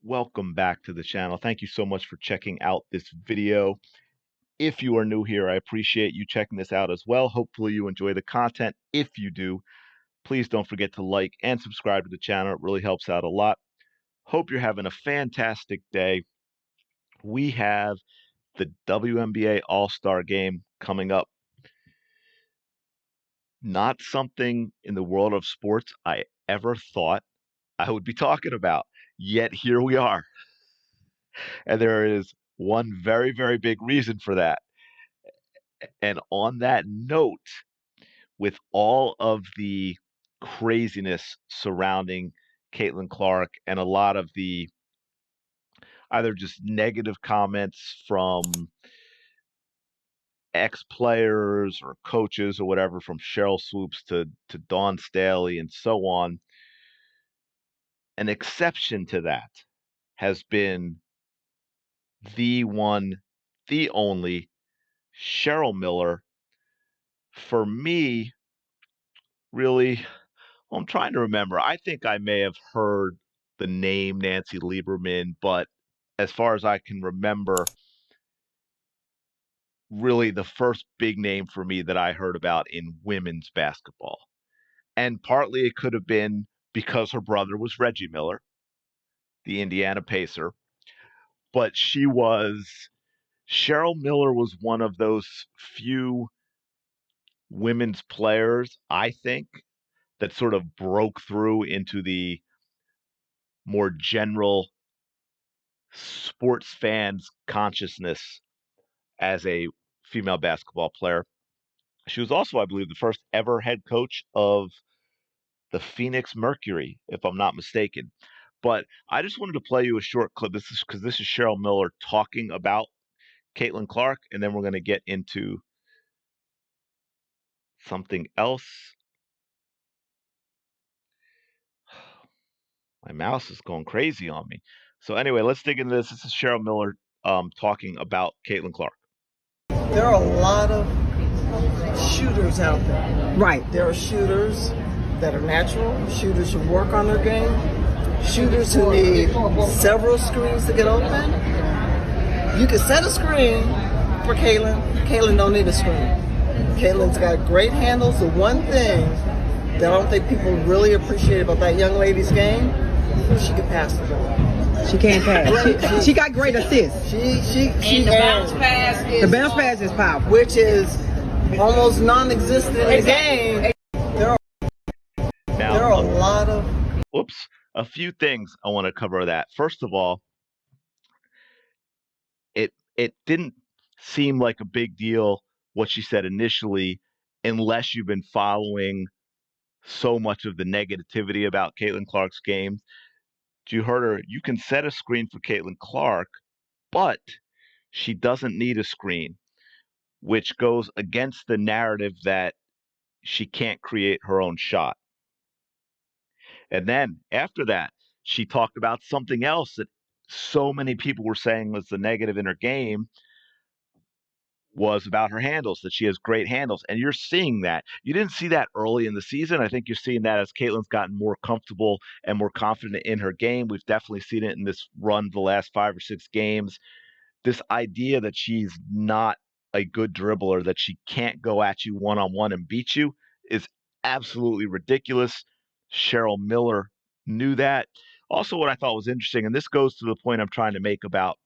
Welcome back to the channel. Thank you so much for checking out this video. If you are new here, I appreciate you checking this out as well. Hopefully you enjoy the content. If you do, please don't forget to like and subscribe to the channel. It really helps out a lot. Hope you're having a fantastic day. We have the WNBA All-Star game coming up. Not something in the world of sports I ever thought I would be talking about. Yet here we are. And there is one very, very big reason for that. And on that note, with all of the craziness surrounding Caitlin Clark and a lot of the either just negative comments from ex-players or coaches or whatever, from Cheryl Swoops to Dawn Staley and so on, an exception to that has been the one, the only Cheryl Miller. For me, really, well, I'm trying to remember. I think I may have heard the name Nancy Lieberman, but as far as I can remember, really the first big name for me that I heard about in women's basketball. And partly it could have been because her brother was Reggie Miller, the Indiana Pacer, but Cheryl Miller was one of those few women's players, I think, that sort of broke through into the more general sports fans' consciousness as a female basketball player. She was also, I believe, the first ever head coach of the Phoenix Mercury, if I'm not mistaken. But I just wanted to play you a short clip. This is because this is Cheryl Miller talking about Caitlin Clark, and then we're going to get into something else. My mouse is going crazy on me. So anyway, let's dig into this. This is Cheryl Miller talking about Caitlin Clark. There are a lot of shooters out there. Right. There are shooters that are natural, shooters who work on their game, shooters who need several screens to get open. You can set a screen for Caitlin. Caitlin don't need a screen. Caitlin's got great handles. The one thing that I don't think people really appreciate about that young lady's game is she can pass the ball. She can't pass. She got great assists. And the bounce pass is The bounce pass is powerful. which is almost non-existent in the game. There are a lot of A few things I want to cover that. First of all, it didn't seem like a big deal what she said initially, unless you've been following so much of the negativity about Caitlin Clark's game. You heard her, you can set a screen for Caitlin Clark, but she doesn't need a screen, which goes against the narrative that she can't create her own shot. And then after that, she talked about something else that so many people were saying was the negative in her game, was about her handles, that she has great handles. And you're seeing that. You didn't see that early in the season. I think you're seeing that as Caitlin's gotten more comfortable and more confident in her game. We've definitely seen it in this run the last 5 or 6 games. This idea that she's not a good dribbler, that she can't go at you one-on-one and beat you, is absolutely ridiculous. Cheryl Miller knew that. Also, what I thought was interesting, and this goes to the point I'm trying to make about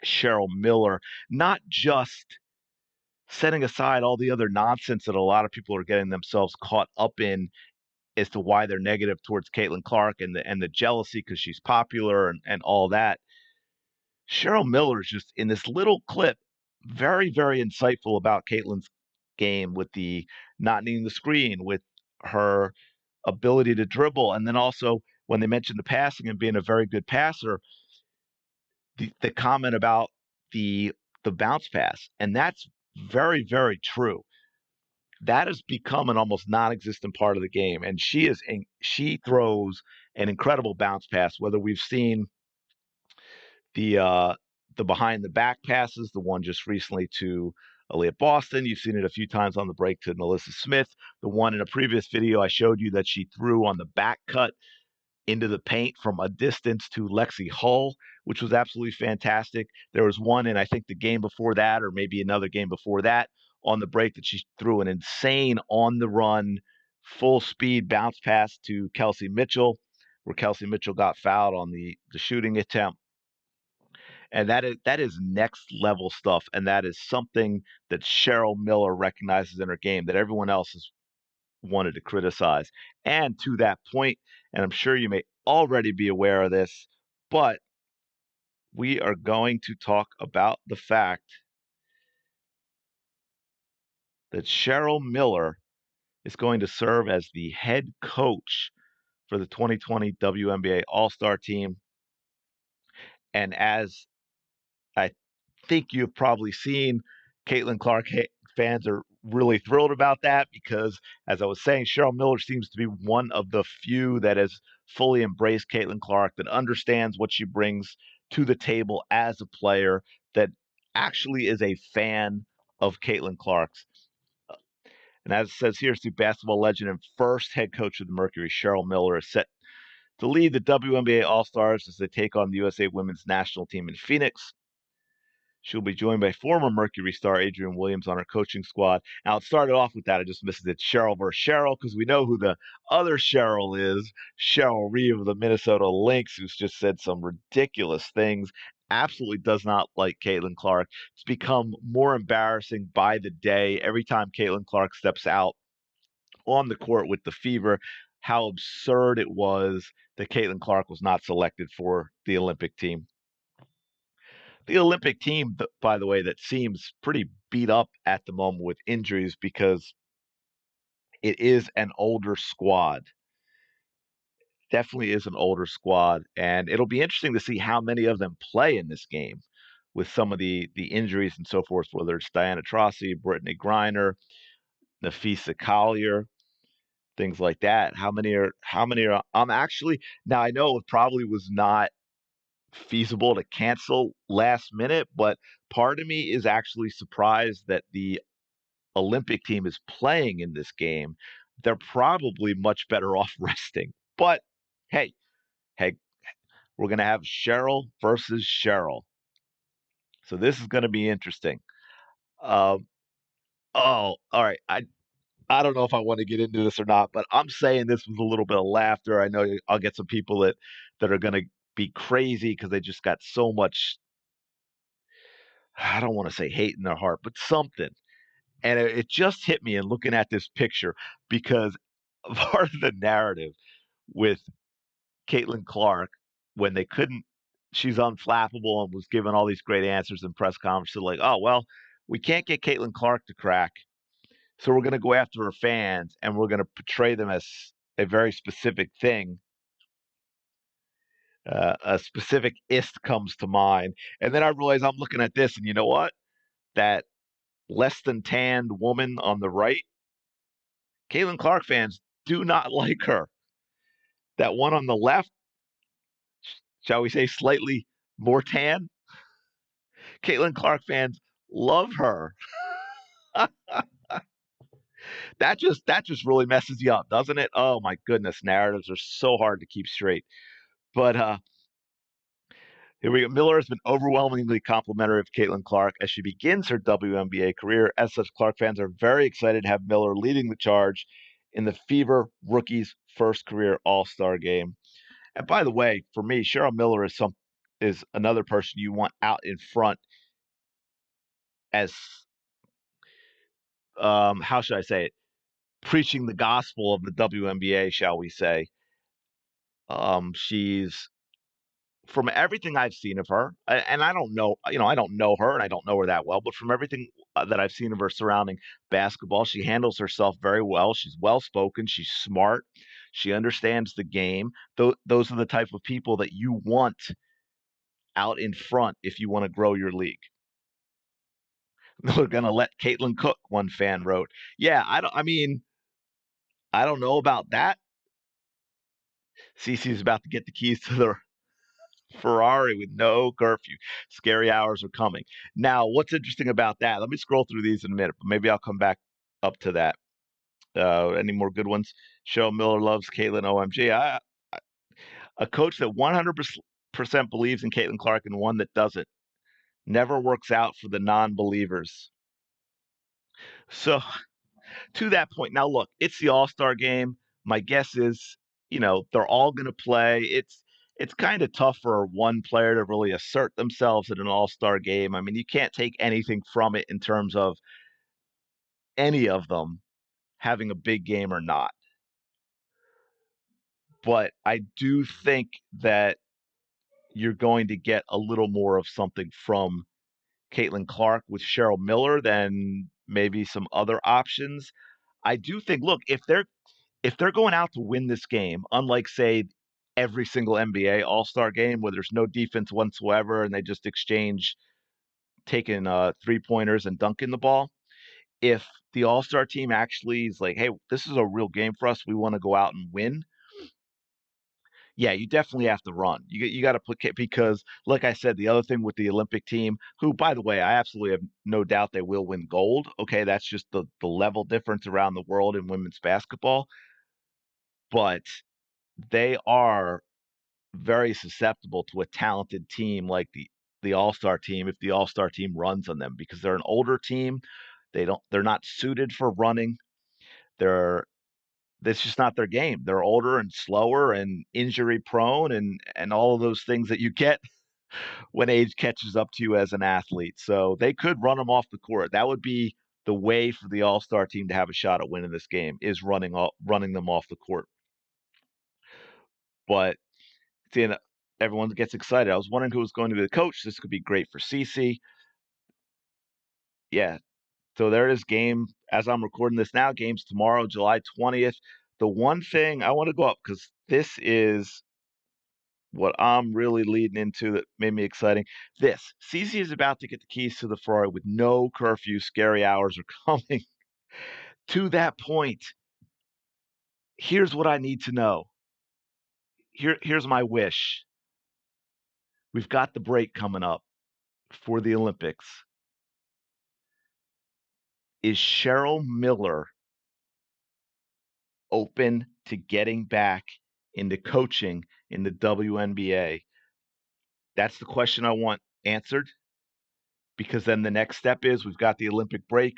Cheryl Miller, not just setting aside all the other nonsense that a lot of people are getting themselves caught up in as to why they're negative towards Caitlin Clark and the jealousy because she's popular and all that. Cheryl Miller is just in this little clip very, very insightful about Caitlin's game, with the not needing the screen, with her ability to dribble, and then also when they mentioned the passing and being a very good passer, the comment about the bounce pass, and that's very, very true. That has become an almost non-existent part of the game, and she throws an incredible bounce pass. Whether we've seen the behind the back passes, the one just recently to Aaliyah Boston, you've seen it a few times on the break to Melissa Smith, the one in a previous video I showed you that she threw on the back cut into the paint from a distance to Lexi Hull, which was absolutely fantastic. There was one in, I think, the game before that, or maybe another game before that, on the break that she threw an insane on the run, full speed bounce pass to Kelsey Mitchell, where Kelsey Mitchell got fouled on the shooting attempt. And that is next level stuff, and that is something that Cheryl Miller recognizes in her game that everyone else has wanted to criticize. And to that point, and I'm sure you may already be aware of this, but we are going to talk about the fact that Cheryl Miller is going to serve as the head coach for the 2020 WNBA All-Star team. And as I think you've probably seen, Caitlin Clark fans are really thrilled about that because, as I was saying, Cheryl Miller seems to be one of the few that has fully embraced Caitlin Clark, that understands what she brings to the table as a player, that actually is a fan of Caitlin Clark's. And as it says here, the basketball legend and first head coach of the Mercury, Cheryl Miller, is set to lead the WNBA All-Stars as they take on the USA women's national team in Phoenix. She'll be joined by former Mercury star Adrian Williams on her coaching squad. Now, it started off with that. I just missed it. Cheryl versus Cheryl, because we know who the other Cheryl is. Cheryl Reeve of the Minnesota Lynx, who's just said some ridiculous things. Absolutely does not like Caitlin Clark. It's become more embarrassing by the day. Every time Caitlin Clark steps out on the court with the fever, how absurd it was that Caitlin Clark was not selected for the Olympic team. The Olympic team, by the way, that seems pretty beat up at the moment with injuries because it is an older squad. Definitely is an older squad, and it'll be interesting to see how many of them play in this game with some of the injuries and so forth, whether it's Diana Taurasi, Brittany Griner, Nafisa Collier, things like that. How many are I'm actually, now I know it probably was not feasible to cancel last minute, but part of me is actually surprised that the Olympic team is playing in this game. They're probably much better off resting. But hey, we're going to have Cheryl versus Cheryl. So this is going to be interesting. Um, all right. I don't know if I want to get into this or not, but I'm saying this with a little bit of laughter. I know I'll get some people that are going to be crazy because they just got so much, I don't want to say hate in their heart, but something. And it just hit me in looking at this picture because part of the narrative with Caitlin Clark, when they couldn't, she's unflappable and was given all these great answers in press conferences like, oh, well, we can't get Caitlin Clark to crack. So we're going to go after her fans and we're going to portray them as a very specific thing. A specific ist comes to mind. And then I realize I'm looking at this, and you know what? That less than tanned woman on the right, Caitlin Clark fans do not like her. That one on the left, shall we say slightly more tan, Caitlin Clark fans love her. that just really messes you up, doesn't it? Oh my goodness, narratives are so hard to keep straight. But here we go. Miller has been overwhelmingly complimentary of Caitlin Clark as she begins her WNBA career. As such, Clark fans are very excited to have Miller leading the charge in the Fever Rookies' first career All-Star game. And by the way, for me, Cheryl Miller is another person you want out in front as how should I say it? Preaching the gospel of the WNBA, shall we say? She's, from everything I've seen of her, and I don't know, I don't know her and I don't know her that well, but from everything that I've seen of her surrounding basketball, she handles herself very well. She's well spoken. She's smart. She understands the game. Those are the type of people that you want out in front if you want to grow your league. They're going to let Caitlin cook, one fan wrote. Yeah, I don't know about that. Cece's about to get the keys to the Ferrari with no curfew. Scary hours are coming. Now, what's interesting about that? Let me scroll through these in a minute, but maybe I'll come back up to that. Any more good ones? Cheryl Miller loves Caitlin OMG. A coach that 100% believes in Caitlin Clark and one that doesn't. Never works out for the non-believers. So to that point, now look, it's the All-Star game. My guess is, they're all going to play. It's kind of tough for one player to really assert themselves at an All-Star game. I mean, you can't take anything from it in terms of any of them having a big game or not. But I do think that you're going to get a little more of something from Caitlin Clark with Cheryl Miller than maybe some other options. I do think, look, if they're going out to win this game, unlike say every single NBA All-Star game where there's no defense whatsoever and they just exchange taking 3-pointers and dunking the ball, if the All-Star team actually is like, hey, this is a real game for us, we want to go out and win. Yeah, you definitely have to run. You got to put, because, like I said, the other thing with the Olympic team, who, by the way, I absolutely have no doubt they will win gold. Okay, that's just the level difference around the world in women's basketball. But they are very susceptible to a talented team like the All-Star team if the All-Star team runs on them, because they're an older team. They're not suited for running. They're That's just not their game. They're older and slower and injury prone and all of those things that you get when age catches up to you as an athlete. So they could run them off the court. That would be the way for the All-Star team to have a shot at winning this game, is running them off the court. But seeing everyone gets excited. I was wondering who was going to be the coach. This could be great for Cece. Yeah. So there it is. Game, as I'm recording this now, games tomorrow, July 20th. The one thing I want to go up, because this is what I'm really leading into that made me exciting. Cece is about to get the keys to the Ferrari with no curfew. Scary hours are coming. To that point, here's what I need to know. Here's my wish. We've got the break coming up for the Olympics. Is Cheryl Miller open to getting back into coaching in the WNBA? That's the question I want answered, because then the next step is we've got the Olympic break.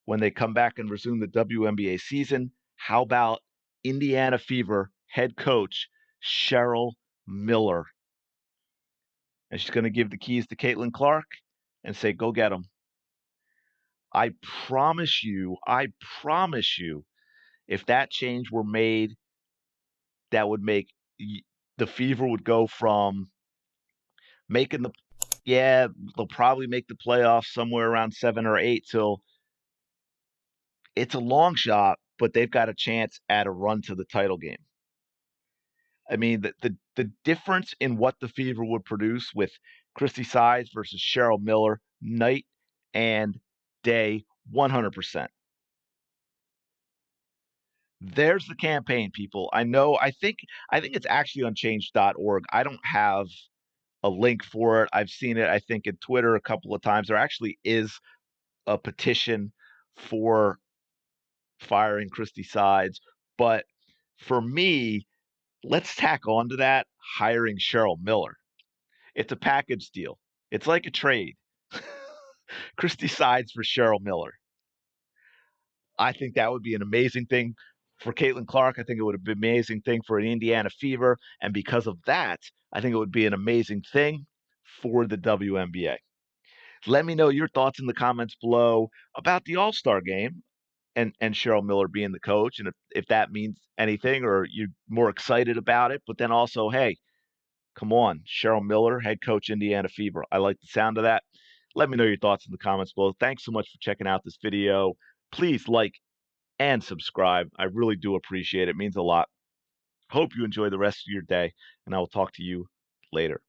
When they come back and resume the WNBA season, how about Indiana Fever head coach Cheryl Miller? And she's going to give the keys to Caitlin Clark and say, go get them. I promise you, if that change were made, that would make the Fever would go from making they'll probably make the playoffs somewhere around 7 or 8 till it's a long shot, but they've got a chance at a run to the title game. I mean, the difference in what the Fever would produce with Christy Sides versus Cheryl Miller, night and day, 100%. There's the campaign, people. I think it's actually on change.org. I don't have a link for it. I've seen it, I think, in Twitter a couple of times. There actually is a petition for firing Christy Sides. But for me, let's tack on to that hiring Cheryl Miller. It's a package deal. It's like a trade. Christy Sides for Cheryl Miller. I think that would be an amazing thing for Caitlin Clark. I think it would be an amazing thing for an Indiana Fever. And because of that, I think it would be an amazing thing for the WNBA. Let me know your thoughts in the comments below about the All-Star game and Cheryl Miller being the coach, and if that means anything or you're more excited about it. But then also, hey, come on, Cheryl Miller, head coach, Indiana Fever. I like the sound of that. Let me know your thoughts in the comments below. Thanks so much for checking out this video. Please like and subscribe. I really do appreciate it. It means a lot. Hope you enjoy the rest of your day, and I will talk to you later.